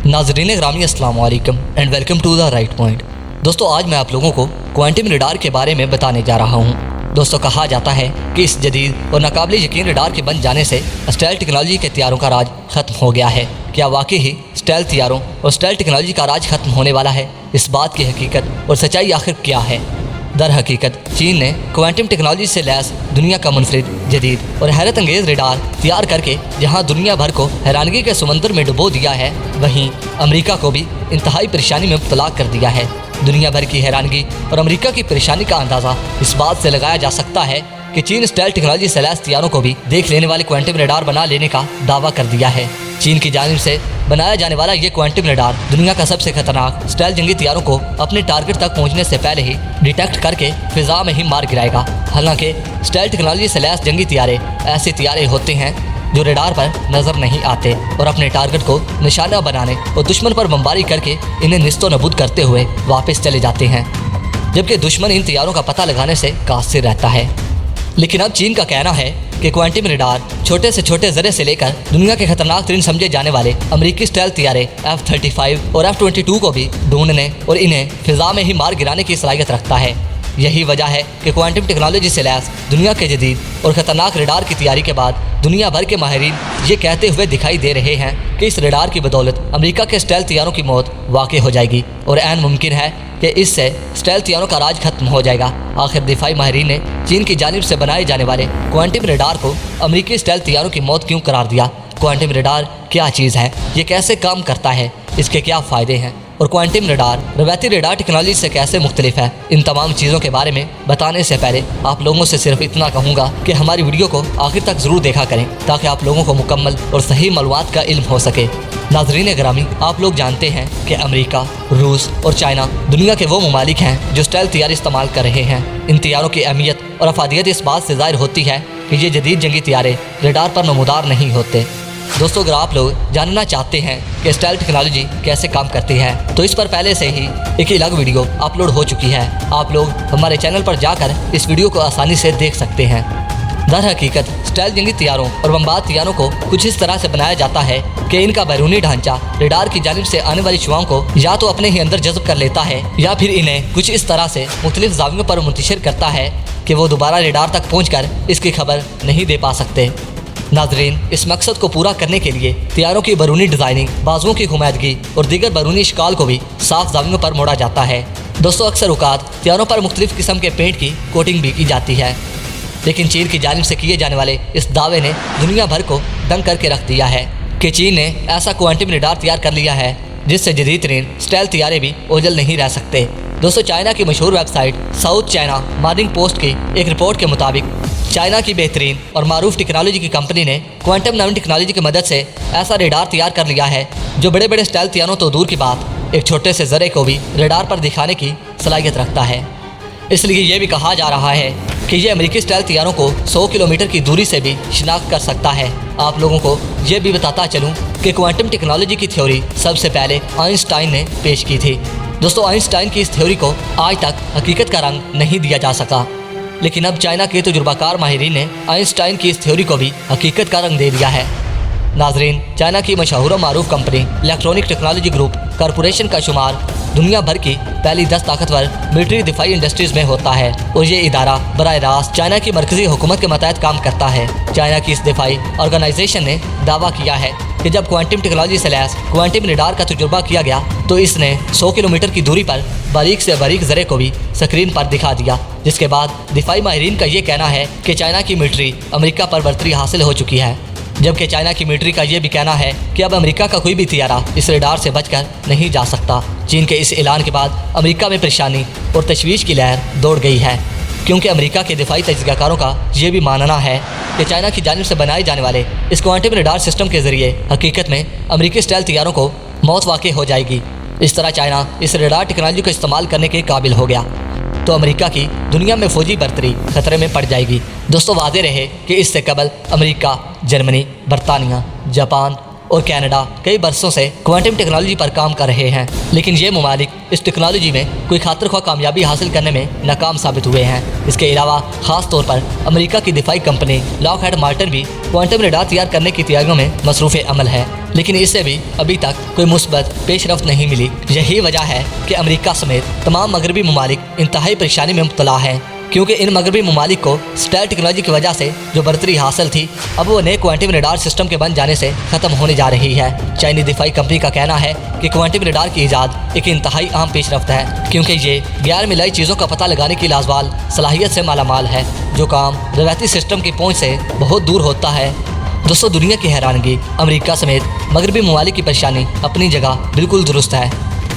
नाज़रीन ग्रामी अस्सलाम वालेकुम and welcome to the right point. दोस्तों आज मैं आप लोगों को क्वांटम रडार के बारे में बताने जा रहा हूँ। दोस्तों कहा जाता है कि इस जदीद और नाकाबिल यकीन रडार के बन जाने से स्टेल्थ टेक्नोलॉजी के हथियारों का राज खत्म हो गया है। क्या वाकई ही स्टेल्थ हथियारों और स्टेल्थ टेक्नोलॉजी का राज खत्म होने वाला है? इस बात की हकीकत और सच्चाई आखिर क्या है? दर हकीकत चीन ने क्वांटम टेक्नोलॉजी से लैस दुनिया का मुनफरिद जदीद और हैरत अंगेज़ रडार तैयार करके जहां दुनिया भर को हैरानगी के समंदर में डुबो दिया है, वहीं अमेरिका को भी इंतहाई परेशानी में मुब्तला कर दिया है। दुनिया भर की हैरानगी और अमेरिका की परेशानी का अंदाज़ा इस बात से लगाया जा सकता है कि चीन स्टेल्थ टेक्नोलॉजी से लैस हथियारों को भी देख लेने वाले क्वांटम रडार बना लेने का दावा कर दिया है। चीन की जानिब से बनाया जाने वाला ये क्वांटम रडार दुनिया का सबसे खतरनाक स्टेल्थ जंगी हथियारों को अपने टारगेट तक पहुंचने से पहले ही डिटेक्ट करके फिजा में ही मार गिराएगा। हालांकि स्टेल्थ टेक्नोलॉजी से लैस जंगी हथियारे ऐसे हथियारे होते हैं जो रडार पर नजर नहीं आते और अपने टारगेट को निशाना बनाने और दुश्मन पर बमबारी करके इन्हें निस्तो नबूद करते हुए वापस चले जाते हैं, जबकि दुश्मन इन हथियारों का पता लगाने से कासिर रहता है। लेकिन अब चीन का कहना है कि क्वांटम रडार छोटे से छोटे जरे से लेकर दुनिया के खतरनाक तरीन समझे जाने वाले अमेरिकी स्टेल्थ हथियारे F-35 और F-22 को भी ढूंढने और इन्हें फिजा में ही मार गिराने की सलाहियत रखता है। यही वजह है कि क्वांटम टेक्नोलॉजी से लैस दुनिया के जदीद और खतरनाक रडार की तैयारी के बाद दुनिया भर के माहिरीन ये कहते हुए दिखाई दे रहे हैं कि इस रडार की बदौलत अमेरिका के स्टेल्थ हथियारों की मौत वाक़ई हो जाएगी और ऐन मुमकिन है कि इससे स्टेल्थ हथियारों का राज खत्म हो जाएगा। आखिर दिफाई माहिरीन ने चीन की जानिब से बनाए जाने वाले क्वांटम रडार को अमेरिकी स्टेल्थ हथियारों की मौत क्यों करार दिया? क्वांटम रडार क्या चीज़ है, ये कैसे काम करता है, इसके क्या फ़ायदे हैं और क्वांटम रडार रवायती रडार टेक्नोलॉजी से कैसे मुख्तलिफ है? इन तमाम चीज़ों के बारे में बताने से पहले आप लोगों से सिर्फ इतना कहूँगा कि हमारी वीडियो को आखिर तक ज़रूर देखा करें ताकि आप लोगों को मुकम्मल और सही मालूमात का इल्म हो सके। नाज़रीन ग्रामी, आप लोग जानते हैं कि अमेरिका, रूस और चाइना दुनिया के वो ममालिक हैं जो स्टेल्थ हथियार इस्तेमाल कर रहे हैं। इन हथियारों की अहमियत और अफादियत इस बात से ज़ाहिर होती है कि ये जदीद जंगी हथियारे रडार पर नमूदार नहीं होते। दोस्तों अगर आप लोग जानना चाहते हैं कि स्टेल्थ टेक्नोलॉजी कैसे काम करती है तो इस पर पहले से ही एक अलग वीडियो अपलोड हो चुकी है। आप लोग हमारे चैनल पर जाकर इस वीडियो को आसानी से देख सकते हैं। दर हकीकत स्टेल्थ जंगी हथियारों और बमबाद हथियारों को कुछ इस तरह से बनाया जाता है कि इनका बैरूनी ढांचा रडार की जानिब से आने वाली शुआओं को या तो अपने ही अंदर जज़्ब कर लेता है या फिर इन्हें कुछ इस तरह से मुख्तलिफ जावियों पर मुंतशिर करता है कि वो दोबारा रडार तक पहुँचकर इसकी खबर नहीं दे पा सकते। नाजरीन, इस मकसद को पूरा करने के लिए हथियारों की बैरूनी डिज़ाइनिंग, बाजुओं की घुमायदगी और दीगर बैरूनी शिकाल को भी साफ जावियों पर मोड़ा जाता है। दोस्तों अक्सर औकात हथियारों पर मुख्तलिफ किस्म के पेंट की कोटिंग भी की जाती है, लेकिन चीन की जानिब से किए जाने वाले इस दावे ने दुनिया भर को दंग करके रख दिया है कि चीन ने ऐसा क्वांटम रडार तैयार कर लिया है जिससे जदीद तरीन स्टेल्थ हथियारे भी ओझल नहीं रह सकते। दोस्तों चाइना की मशहूर website south China morning post की एक रिपोर्ट के मुताबिक चाइना की बेहतरीन और मारूफ टेक्नोलॉजी की कंपनी ने क्वांटम नैनो टेक्नोलॉजी की मदद से ऐसा रडार तैयार कर लिया है जो बड़े बड़े स्टेल्थ हथियारों तो दूर की बात एक छोटे से जरे को भी रडार पर दिखाने की सलाहियत रखता है। इसलिए यह भी कहा जा रहा है कि यह अमेरिकी स्टेल्थ हथियारों को 100 किलोमीटर की दूरी से भी शिनाख्त कर सकता है। आप लोगों को यह भी बताता चलूँ कि क्वांटम टेक्नोलॉजी की थ्योरी सबसे पहले आइंस्टाइन ने पेश की थी। दोस्तों आइंस्टाइन की इस थ्योरी को आज तक हकीकत का रंग नहीं दिया जा सका, लेकिन अब चाइना के तजुर्बाकार माहिरीन ने आइंस्टाइन की इस थ्योरी को भी हकीकत का रंग दे दिया है। नाजरीन, चाइना की मशहूर और मारूफ company electronic technology group corporation का शुमार दुनिया भर की पहली 10 ताकतवर मिलिट्री दिफाई इंडस्ट्रीज में होता है और ये इदारा बराह रास्त चाइना की मरकजी हुकूमत के मतहत काम करता है। चाइना की इस दिफाई ऑर्गेनाइजेशन ने दावा किया है कि जब क्वांटम टेक्नोलॉजी से लैस क्वांटम रडार का तजुर्बा किया गया तो इसने 100 किलोमीटर की दूरी पर बारीक से बारीक जरे को भी स्क्रीन पर दिखा दिया, जिसके बाद दिफाई माहिरीन का ये कहना है कि चाइना की मिलिट्री अमेरिका पर बढ़तरी हासिल हो चुकी है, जबकि चाइना की मिलिट्री का ये भी कहना है कि अब अमेरिका का कोई भी हथियारा इस रडार से बचकर नहीं जा सकता। चीन के इस ऐलान के बाद अमेरिका में परेशानी और तशवीश की लहर दौड़ गई है, क्योंकि अमेरिका के दिफाई तजज़ियाकारों का ये भी मानना है कि चाइना की जानिब से बनाए जाने वाले इस क्वांटम रडार सिस्टम के ज़रिए हकीकत में अमेरिकी स्टेल्थ हथियारों को मौत वाक़ई हो जाएगी। इस तरह चाइना इस रडार टेक्नोलॉजी को इस्तेमाल करने के काबिल हो गया तो अमेरिका की दुनिया में फौजी बढ़तरी खतरे में पड़ जाएगी। दोस्तों वादे रहे कि इससे कबल अमेरिका, जर्मनी, बरतानिया, जापान और कनाडा कई बरसों से क्वांटम टेक्नोलॉजी पर काम कर रहे हैं, लेकिन ये ममालिक इस टेक्नोलॉजी में कोई खातिर ख्वाह कामयाबी हासिल करने में नाकाम साबित हुए हैं। इसके अलावा ख़ास तौर पर अमेरिका की दिफाई कंपनी लॉकहीड मार्टिन भी क्वांटम रडार तैयार करने की तैयारियों में मसरूफ़ अमल है, लेकिन इससे भी अभी तक कोई मुस्बत पेशरफ्त नहीं मिली। यही वजह है कि अमेरिका समेत तमाम मगरबी ममालिक इंतहाई परेशानी में मुब्तला हैं, क्योंकि इन मगरबी ममालिक को स्टेल्थ टेक्नोलॉजी की वजह से जो बढ़तरी हासिल थी, अब वो नए क्वांटम रडार सिस्टम के बन जाने से ख़त्म होने जा रही है। चाइनीज दिफाई कंपनी का कहना है कि क्वांटम रडार की ईजाद एक इंतहाई अहम पेशरफ्त है, क्योंकि ये गैर मिलाई चीज़ों का पता लगाने की लाजवाल सलाहियत से मालामाल है, जो काम रवायती सिस्टम की पहुँच से बहुत दूर होता है। दोस्तों, दुनिया की हैरानगी, अमेरिका समेत मगरबी ममालिक की परेशानी अपनी जगह बिल्कुल दुरुस्त है,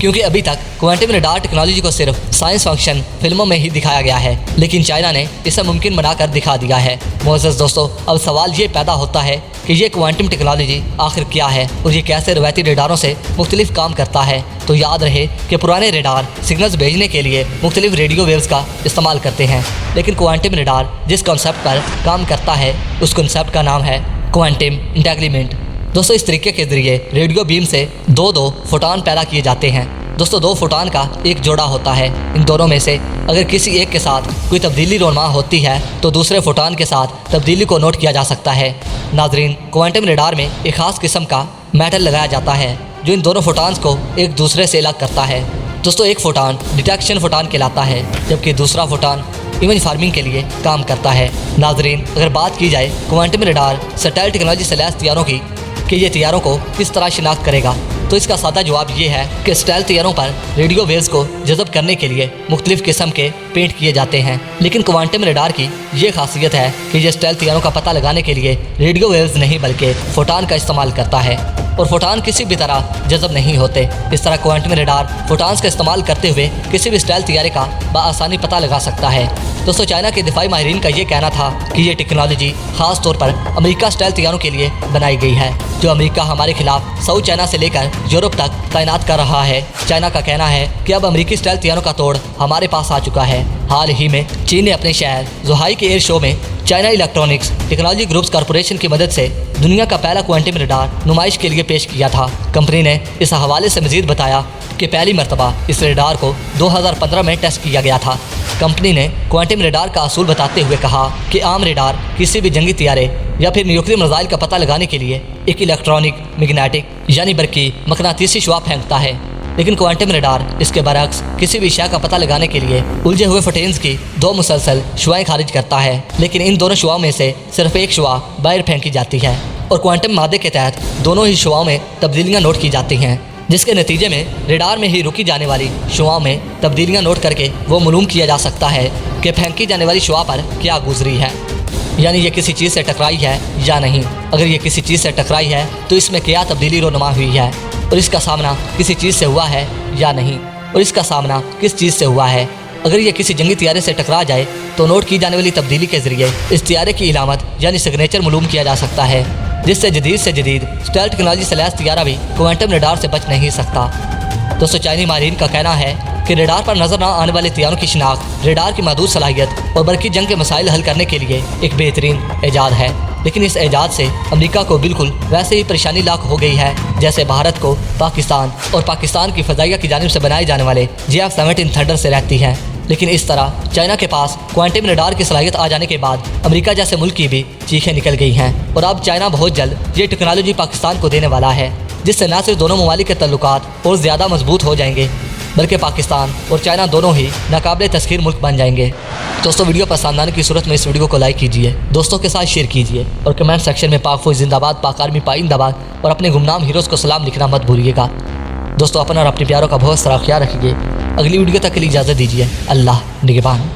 क्योंकि अभी तक क्वांटम रडार टेक्नोलॉजी को सिर्फ साइंस फंक्शन फिल्मों में ही दिखाया गया है, लेकिन चाइना ने इसे मुमकिन बनाकर दिखा दिया है। मोअज़्ज़ज़ दोस्तों, अब सवाल ये पैदा होता है कि ये क्वांटम टेक्नोलॉजी आखिर क्या है और ये कैसे रवायती रडारों से मुख्तलिफ काम करता है। तो याद रहे कि पुराने रडार सिग्नल्स भेजने के लिए मुख्तलिफ रेडियो वेव्स का इस्तेमाल करते हैं, लेकिन क्वांटम रडार जिस कॉन्सेप्ट पर काम करता है उस कॉन्सेप्ट का नाम है क्वांटम इंटेंगलमेंट। दोस्तों, इस तरीके के जरिए रेडियो बीम से दो फोटॉन पैदा किए जाते हैं। दोस्तों, दो फोटॉन का एक जोड़ा होता है। इन दोनों में से अगर किसी एक के साथ कोई तब्दीली रोनमा होती है तो दूसरे फोटॉन के साथ तब्दीली को नोट किया जा सकता है। नाजरीन, क्वांटम रडार में एक खास किस्म का मेटल लगाया जाता है जो इन दोनों फोटॉन्स को एक दूसरे से अलग करता है। दोस्तों, एक फोटॉन डिटेक्शन फोटॉन कहलाता है, जबकि दूसरा फोटॉन इमेज फार्मिंग के लिए काम करता है। नाजरीन, अगर बात की जाए क्वांटम रडार सैटेलाइट टेक्नोलॉजी से लैस तैयारों की कि ये तैयारों को किस तरह शिनाख्त करेगा, तो इसका सादा जवाब ये है कि स्टेल्थ तैयारों पर रेडियो वेव्स को जज़ब करने के लिए मुख्तलिफ किस्म के पेंट किए जाते हैं, लेकिन क्वांटम रडार की ये खासियत है कि ये स्टेल्थ तैयारों का पता लगाने के लिए रेडियो वेव्स नहीं बल्कि फोटॉन का इस्तेमाल करता है, और फोटॉन किसी भी तरह जज़ब नहीं होते। इस तरह क्वांटम रडार फोटॉन्स का इस्तेमाल करते हुए किसी भी स्टेल्थ तैयारे का बआसानी पता लगा सकता है। दोस्तों, चाइना के दिफाई माहिरीन का ये कहना था कि ये टेक्नोलॉजी खास तौर पर अमेरिका स्टेल्थ तैयारों के लिए बनाई गई है, जो अमेरिका हमारे खिलाफ साउथ चाइना से लेकर यूरोप तक तैनात कर रहा है। चाइना का कहना है कि अब अमेरिकी स्टेल्थ तैयारों का तोड़ हमारे पास आ चुका है। हाल ही में चीन ने अपने शहर ज़ुहाई के एयर शो में China electronics technology groups corporation की मदद से दुनिया का पहला क्वांटम रडार नुमाइश के लिए पेश किया था। कंपनी ने इस हवाले से मजीद बताया कि पहली मरतबा इस रडार को 2015 में टेस्ट किया गया था। कंपनी ने क्वांटम रडार का असूल बताते हुए कहा कि आम रडार किसी भी जंगी तैयारे या फिर न्यूक्लियर मिसाइल का पता लगाने के लिए एक इलेक्ट्रॉनिक मैग्नेटिक यानी बरकी मकनातीसी शुआ फेंकता है, लेकिन क्वांटम रडार इसके बरक्स किसी भी शय का पता लगाने के लिए उलझे हुए फोटॉन्स की दो मुसलसल शुआएं खारिज करता है, लेकिन इन दोनों शुआओं में से सिर्फ एक शुआ बाहर फेंकी जाती है और क्वांटम मादे के तहत दोनों ही शुआओं में तब्दीलियां नोट की जाती हैं, जिसके नतीजे में रडार में ही रुकी जाने वाली शुआओं में तब्दीलियां नोट करके वो मालूम किया जा सकता है कि फेंकी जाने वाली शुआ पर क्या गुजरी है, यानी ये किसी चीज़ से टकराई है या नहीं। अगर ये किसी चीज़ से टकराई है तो इसमें क्या तब्दीली रोनुमा हुई है और इसका सामना किसी चीज़ से हुआ है या नहीं, और इसका सामना किस चीज़ से हुआ है। अगर ये किसी जंगी तैयारे से टकरा जाए तो नोट की जाने वाली तब्दीली के जरिए इस तैयारे की इलामत यानी सिग्नेचर मालूम किया जा सकता है, जिससे जदीद से जदीद स्टेल्थ टेक्नोलॉजी से लैस तैयारा भी क्वांटम रडार से बच नहीं सकता। दोस्तों, चाइनी माहिरीन का कहना है कि रडार पर नजर न आने वाले तैयारों की शिनाख्त रडार की महदूद सलाहियत और बरकी जंग के मसाइल हल करने के लिए एक बेहतरीन ईजाद है, लेकिन इस ईजाद से अमेरिका को बिल्कुल वैसे ही परेशानी लाक हो गई है जैसे भारत को पाकिस्तान और पाकिस्तान की फ़ज़ाइया की जानिब से बनाए जाने वाले JF-17 थंडर से रहती है। लेकिन इस तरह चाइना के पास क्वांटम रडार की सलाहियत आ जाने के बाद अमेरिका जैसे मुल्क की भी चीखें निकल गई हैं और अब चाइना बहुत जल्द ये टेक्नोलॉजी पाकिस्तान को देने वाला है, जिससे न सिर्फ दोनों ममालिक के तल्लुकात और ज़्यादा मजबूत हो जाएंगे बल्कि पाकिस्तान और चाइना दोनों ही नाकाबिले तस्खीर मुल्क बन जाएंगे। दोस्तों, वीडियो पसंद आने की सूरत में इस वीडियो को लाइक कीजिए, दोस्तों के साथ शेयर कीजिए और कमेंट सेक्शन में पाक फौज जिंदाबाद, पाक आर्मी पाइंदाबाद और अपने गुमनाम हीरोज़ को सलाम लिखना मत भूलिएगा। दोस्तों, अपना और अपने प्यारों का बहुत सारा ख्याल रखिए। अगली वीडियो तक के लिए इजाज़त दीजिए। अल्लाह निगहबान।